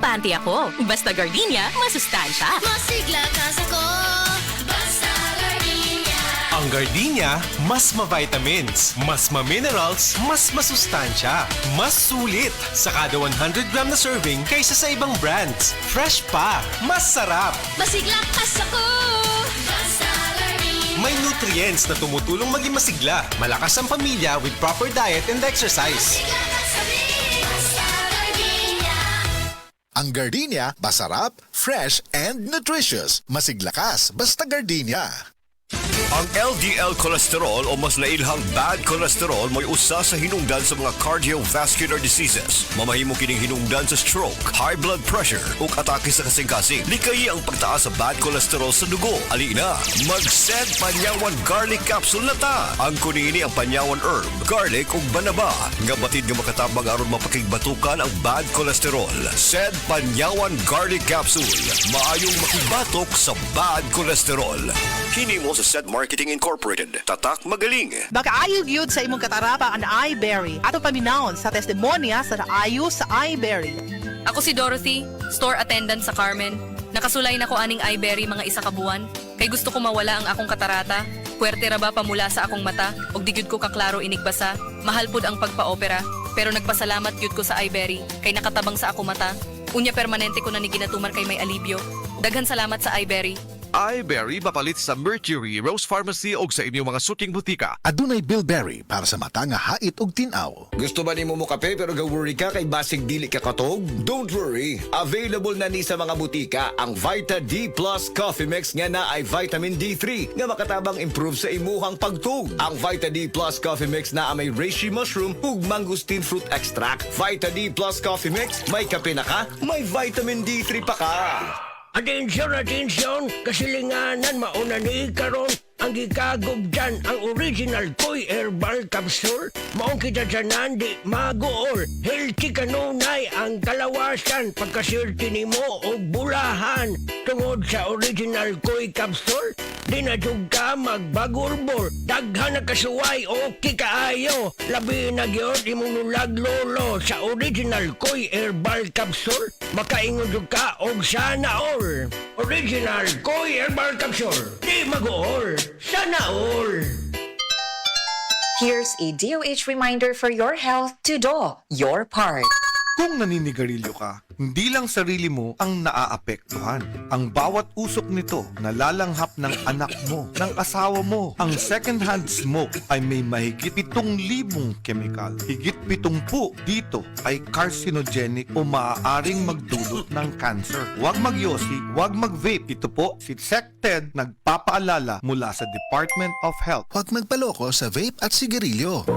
kampante ako. Basta gardenia, masustansya. Masigla kas ako, basta gardenia. Ang gardenia, mas ma-vitamins, mas ma-minerals, mas masustansya, mas sulit sa kada 100 gram na serving kaysa sa ibang brands. Fresh pa, mas sarap. Masigla kas ako, basta gardenia. May nutrients na tumutulong maging masigla. Malakas ang pamilya with proper diet and exercise. Masigla kas kami, basta gardenia. Ang gardenia, masarap, fresh, and nutritious. Masiglakas, basta gardenia. Ang LDL cholesterol o mas lailhang bad cholesterol mo'y usa sa hinungdan sa mga cardiovascular diseases. Mamahimo kining hinungdan sa stroke, high blood pressure ug atake sa kasing-kasing. Likayi ang pagtaas sa bad cholesterol sa dugo. Alina, mag-Sed Panyawan Garlic Capsule na ta. Ang kunini ang Panyawan herb, garlic ug banaba nga batid nga makatabang aron mapakigbatukan ang bad cholesterol. Sed Panyawan Garlic Capsule, maayong makibatok sa bad cholesterol. Kini mo sa Sed Marketing Incorporated. Tatak magaling. Baka ayog yun sa imong katarapa ang iBerry. Ato paminahon sa testimonya sa naayo sa iBerry. Ako si Dorothy, store attendant sa Carmen. Nakasulay na ko aning iBerry mga isa ka buwan. Kay gusto ko mawala ang akong katarata. Puwerte ra ba pamula sa akong mata? Og di gyud ko kaklaro inigbasa. Mahal pud ang pagpa-opera. Pero nagpasalamat gyud ko sa iBerry. Kay nakatabang sa akong mata. Unya permanente ko na ni ginatuman kay may alibyo. Daghan salamat sa iBerry. iBerry mapalit sa Mercury, Rose Pharmacy o sa inyong mga suking butika. Adunay Bilberry para sa mata nga hait og tinaw. Gusto ba nimo mo kape pero ga-worry ka kay basig dili ka katog? Don't worry. Available na ni sa mga butika ang Vita D Plus Coffee Mix nga na ay vitamin D3 nga makatabang improve sa imuhang pagtug. Ang Vita D Plus Coffee Mix na may reishi mushroom ug mangosteen fruit extract. Vita D Plus Coffee Mix, may kape na ka, may vitamin D3 pa ka. Atensyon, atensyon! Kasilinganan mauna ni karon ang gikagog dyan ang original Koy Herbal Capsule. Maong kita dyanan di magool. Healthy kanunay ang kalawasan pagkasirti ni mo o bulahan. Tungod sa original Koy Capsule, di na jug ka magbagurbol. Daghan na kasuway o kikaayo. Labi na gyud imong nulag lolo sa original Koy Herbal Capsule. Makaingon jud ka og sana all. Original Koy Herbal Capsule. Di mag-all. Sana all. Here's a DOH reminder for your health to do your part. Kung naninigarilyo ka, hindi lang sarili mo ang naaapektuhan. Ang bawat usok nito nalalanghap ng anak mo, ng asawa mo. Ang second-hand smoke ay may mahigit 7,000 kemikal. Higit 70 dito ay carcinogenic o maaaring magdulot ng cancer. Huwag magyosi, huwag mag-vape. Ito po si SecTed nagpapaalala mula sa Department of Health. Huwag magpaloko sa vape at sigarilyo.